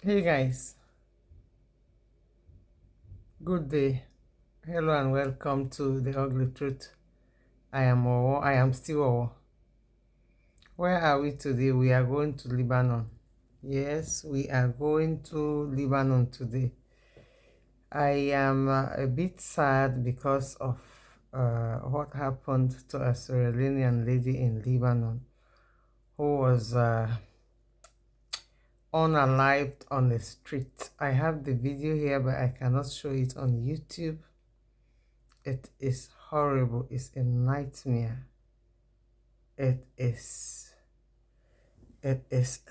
Hey guys, good day. Hello and welcome to The Ugly Truth. I am Owo. I am still Owo. Where are we today? We are going to Lebanon. Yes, we are going to Lebanon today. I am a bit sad because of what happened to a Sierra Leonean lady in Lebanon who was unalived on the street. I have the video here, but I cannot show it on YouTube. It is horrible. It's a nightmare. It is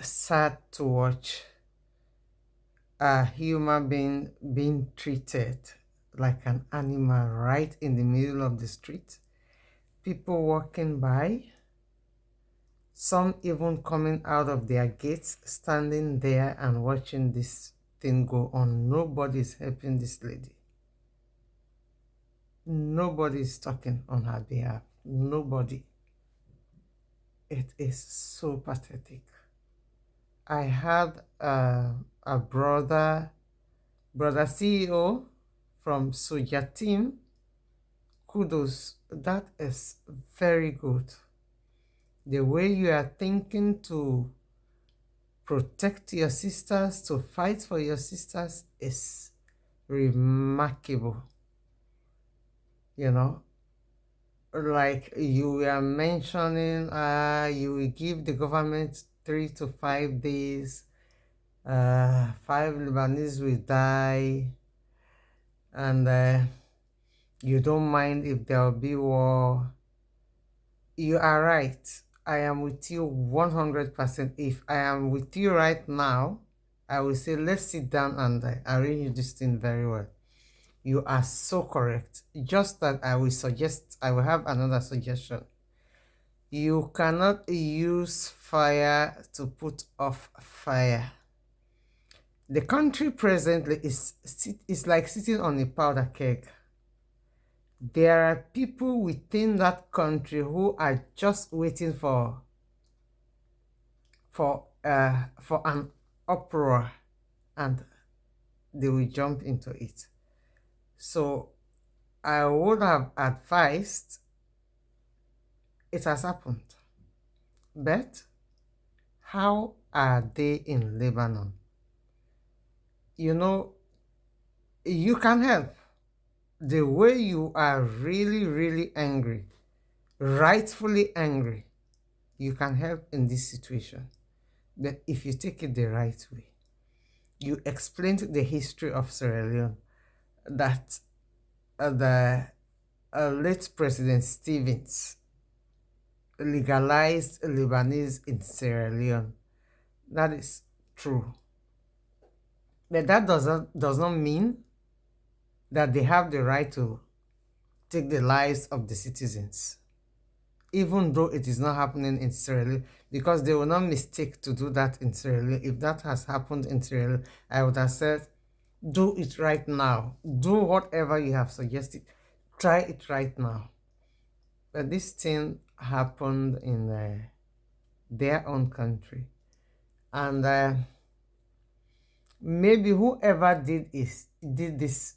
sad to watch a human being treated like an animal right in the middle of the street. People walking by, some even coming out of their gates, standing there and watching this thing go on. Nobody's helping this lady. Nobody's talking on her behalf. Nobody. It is so pathetic. I had a brother CEO from Soja Team. Kudos, that is very good. The way you are thinking to protect your sisters, to fight for your sisters is remarkable. You know, like you were mentioning, you will give the government 3 to 5 days. 5 Lebanese will die, and you don't mind if there will be war. You are right. I am with you 100%. If I am with you right now, I will say, let's sit down and arrange this thing very well. You are so correct. Just that I will have another suggestion. You cannot use fire to put off fire. The country presently is like sitting on a powder keg. There are people within that country who are just waiting for an uproar, and they will jump into it. So I would have advised, it has happened, but how are they in Lebanon? You know, you can help. The way you are really, really angry, rightfully angry, you can help in this situation. But if you take it the right way, you explained the history of Sierra Leone, that the late President Stevens legalized Lebanese in Sierra Leone. That is true. But that does not mean that they have the right to take the lives of the citizens, even though it is not happening in Sierra Leone, because they will not mistake to do that in Sierra Leone. If that has happened in Sierra Leone, I would have said, do it right now. Do whatever you have suggested. Try it right now. But this thing happened in their own country. And maybe whoever did this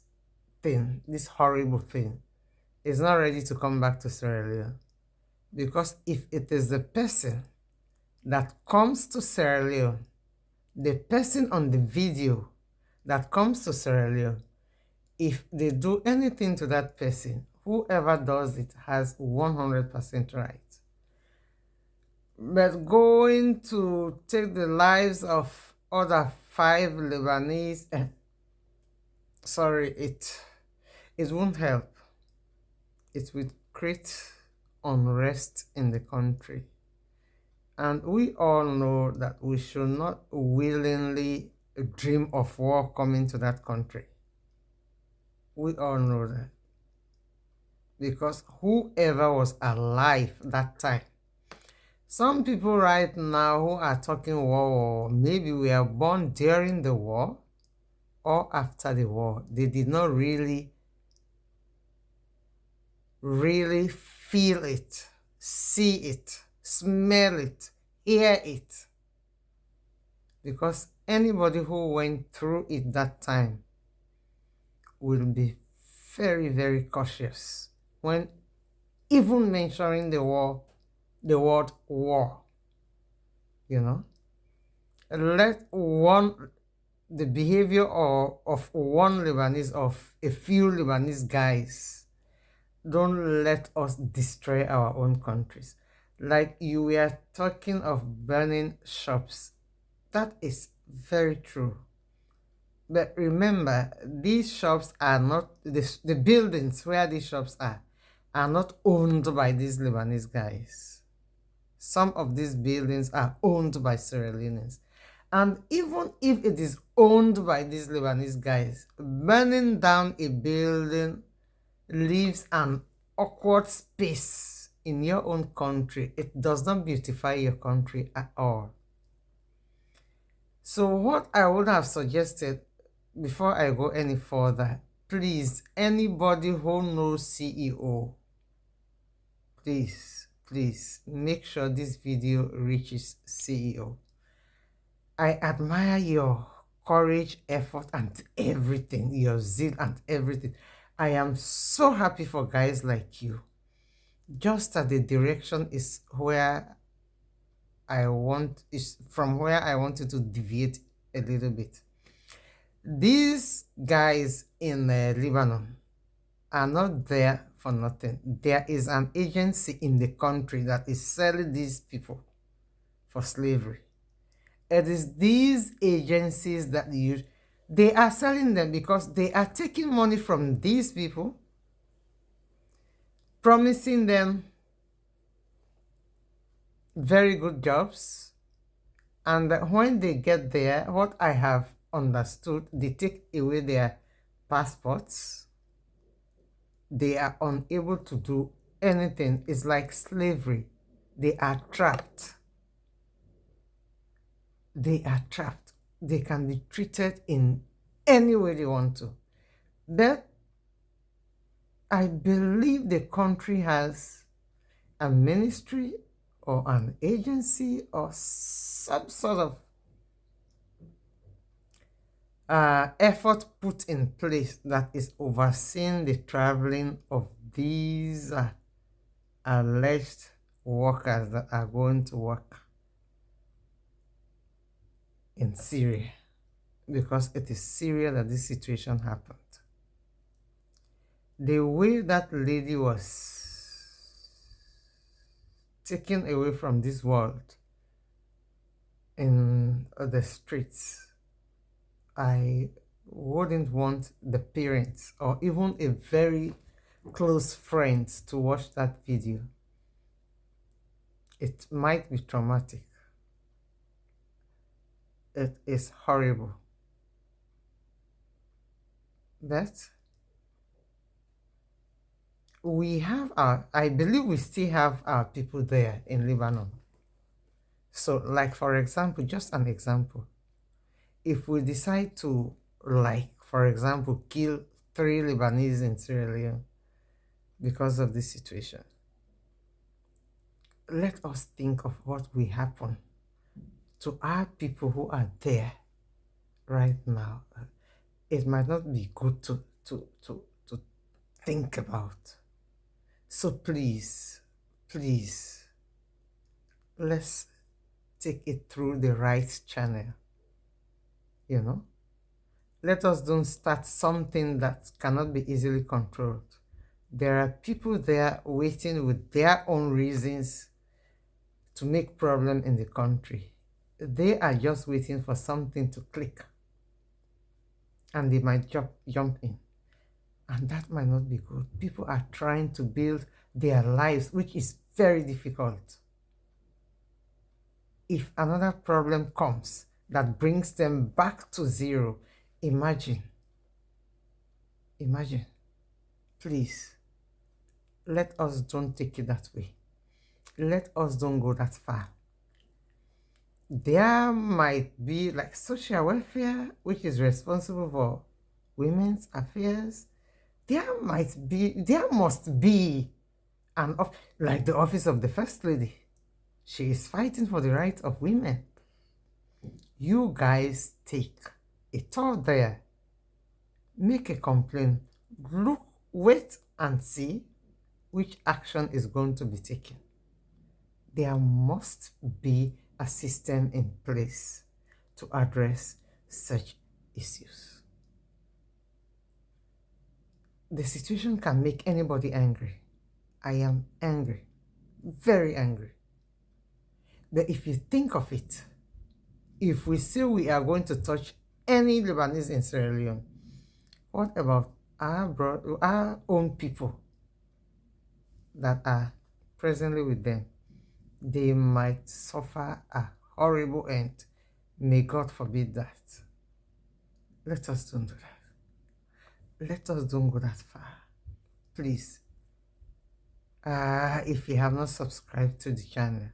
thing, this horrible thing, is not ready to come back to Sierra Leone. Because if it is the person that comes to Sierra Leone, the person on the video that comes to Sierra Leone, if they do anything to that person, whoever does it has 100% right. But going to take the lives of other 5 Lebanese, sorry, it won't help. It will create unrest in the country. And we all know that we should not willingly dream of war coming to that country. We all know that. Because whoever was alive that time, some people right now who are talking war, maybe we are born during the war or after the war. They did not really feel it, see it, smell it, hear it. because anybody who went through it that time will be very, very cautious when even mentioning the word war, you know. Let the behavior of one Lebanese, of a few Lebanese guys, don't let us destroy our own countries. Like you were talking of burning shops. That is very true. But remember, these shops are not, the buildings where these shops are not owned by these Lebanese guys. Some of these buildings are owned by Sierra Leoneans. And even if it is owned by these Lebanese guys, burning down a building leaves an awkward space in your own country. It does not beautify your country at all. So what I would have suggested before I go any further, please, anybody who knows CEO, please make sure this video reaches CEO. I admire your courage, effort, and everything, your zeal and everything. I am so happy for guys like you. Just that the direction is where from where I wanted to deviate a little bit. These guys in Lebanon are not there for nothing. There is an agency in the country that is selling these people for slavery. It is these agencies that they are selling them because they are taking money from these people, promising them very good jobs, and when they get there, what I have understood, they take away their passports. They are unable to do anything. It's like slavery. They are trapped. They are trapped. They can be treated in any way they want to. But I believe the country has a ministry or an agency or some sort of effort put in place that is overseeing the traveling of these alleged workers that are going to work in Syria, because it is Syria that this situation happened. The way that lady was taken away from this world in the streets, I wouldn't want the parents or even a very close friend to watch that video. It might be traumatic. It is horrible. But we have I believe we still have our people there in Lebanon. So like, for example, just an example, if we decide to, like, for example, kill 3 Lebanese in Sierra Leone because of this situation, let us think of what will happen to our people who are there right now. It might not be good to think about. So please, let's take it through the right channel. You know, let us don't start something that cannot be easily controlled. There are people there waiting with their own reasons to make problem in the country. They are just waiting for something to click, and they might jump in, and that might not be good. People are trying to build their lives, which is very difficult. If another problem comes that brings them back to zero, imagine. Please, let us don't take it that way. Let us don't go that far. There might be like social welfare, which is responsible for women's affairs. There must be like the office of the First Lady. She is fighting for the rights of women. You guys take it all there, make a complaint, look, wait and see which action is going to be taken. There must be a system in place to address such issues. The situation can make anybody angry. I am angry, very angry. But if you think of it, if we say we are going to touch any Lebanese in Sierra Leone, what about our own people that are presently with them? They might suffer a horrible end. May God forbid that. Let us don't do that. Let us don't go that far. Please. If you have not subscribed to the channel,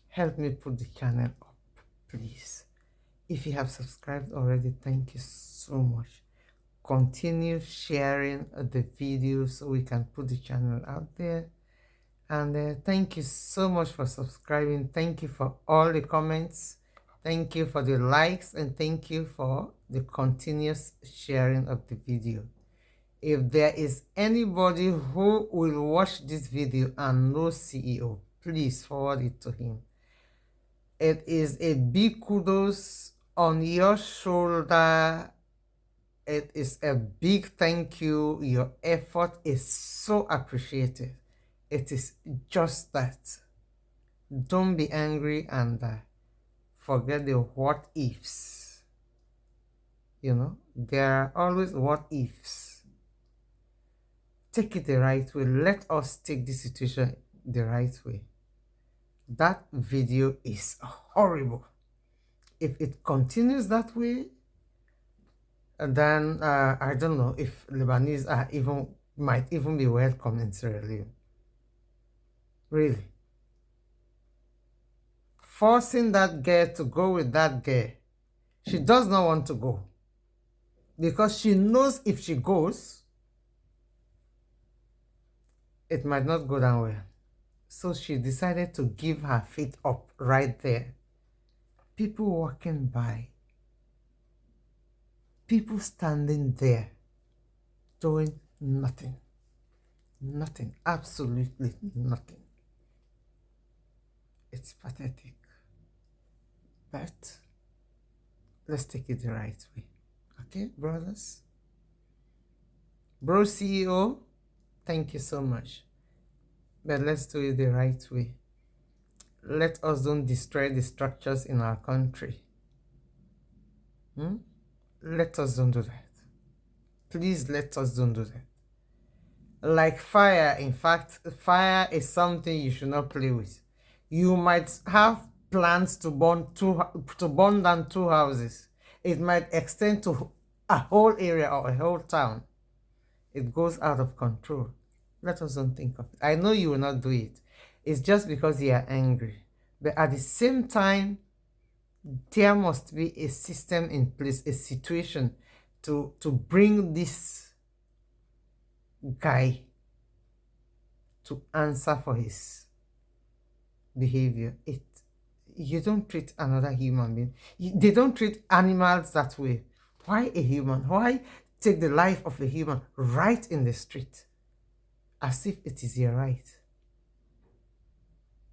help me put the channel up, please. If you have subscribed already, thank you so much. Continue sharing the video so we can put the channel out there. And thank you so much for subscribing. Thank you for all the comments. Thank you for the likes, and thank you for the continuous sharing of the video. If there is anybody who will watch this video and knows CEO, please forward it to him. It is a big kudos on your shoulder. It is a big thank you. Your effort is so appreciated. It is just that. Don't be angry and forget the what ifs. You know, there are always what ifs. Take it the right way. Let us take the situation the right way. That video is horrible. If it continues that way, then I don't know if Lebanese might even be welcome in Sierra Leone. Really. Forcing that girl to go with that girl. She does not want to go. Because she knows if she goes, it might not go down well. So she decided to give her feet up right there. People walking by. People standing there doing nothing. Nothing. Absolutely nothing. It's pathetic. But let's take it the right way. Okay, brothers? Bro CEO, thank you so much. But let's do it the right way. Let us don't destroy the structures in our country. Let us don't do that. Please let us don't do that. Like fire, in fact, fire is something you should not play with. You might have plans to burn down 2 houses. It might extend to a whole area or a whole town. It goes out of control. Let us don't think of it. I know you will not do it. It's just because you are angry. But at the same time, there must be a system in place, a situation to bring this guy to answer for his behavior. You don't treat another human being. They don't treat animals that way. Why a human? Why take the life of a human right in the street as if it is your right?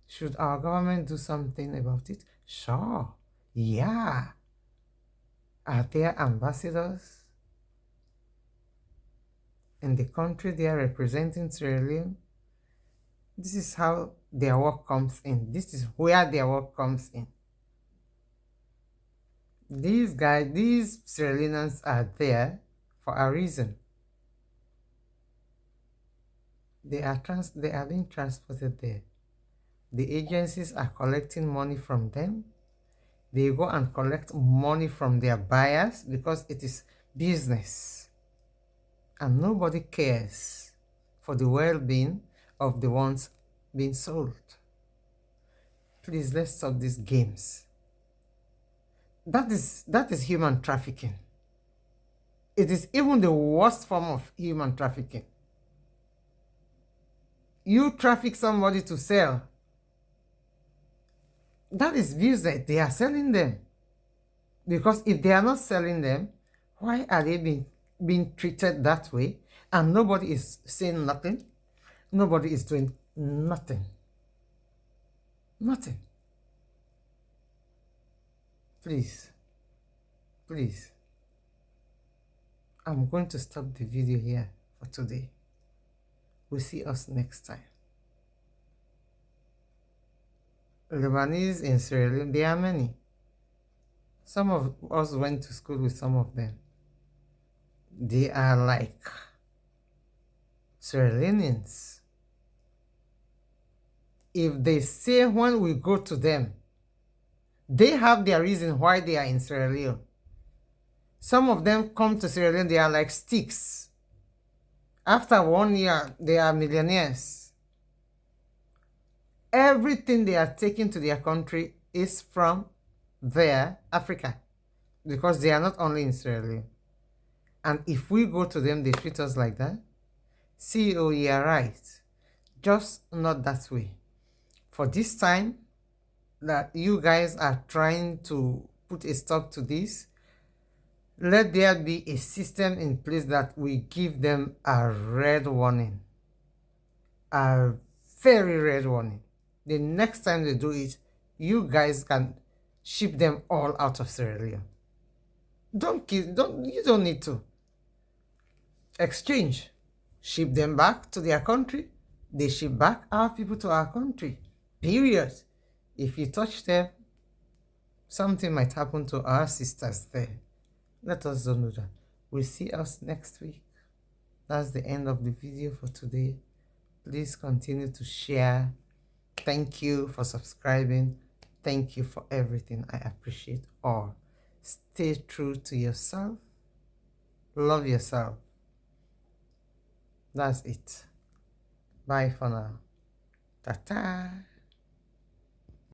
Should our government do something about it? Sure. Yeah. Are there ambassadors in the country they are representing Sierra Leone? This is how their work comes in. This is where their work comes in. These guys, these Sierra Leoneans are there for a reason. They are being transported there. The agencies are collecting money from them. They go and collect money from their buyers because it is business. And nobody cares for the well-being of the ones being sold. Please, let's stop these games. That is human trafficking. It is even the worst form of human trafficking. You traffic somebody to sell. That is business. They are selling them. Because if they are not selling them, why are they being treated that way? And nobody is saying nothing. Nobody is doing nothing. Nothing. Please. Please. I'm going to stop the video here for today. We'll see us next time. Lebanese in Sierra Leone, there are many. Some of us went to school with some of them. They are like Sierra Leoneans. If they say when we go to them, they have their reason why they are in Sierra Leone. Some of them come to Sierra Leone, they are like sticks. After 1 year, they are millionaires. Everything they are taking to their country is from their Africa, because they are not only in Sierra Leone. And if we go to them, they treat us like that. CEO, you are right. Just not that way. For this time that you guys are trying to put a stop to this, let there be a system in place that we give them a red warning. A very red warning. The next time they do it, you guys can ship them all out of Sierra Leone. You don't need to exchange. Ship them back to their country. They ship back our people to our country. Period. If you touch them, something might happen to our sisters there. Let us don't do that. We'll see us next week. That's the end of the video for today. Please continue to share. Thank you for subscribing. Thank you for everything. I appreciate all. Stay true to yourself. Love yourself. That's it. Bye for now. Ta-ta.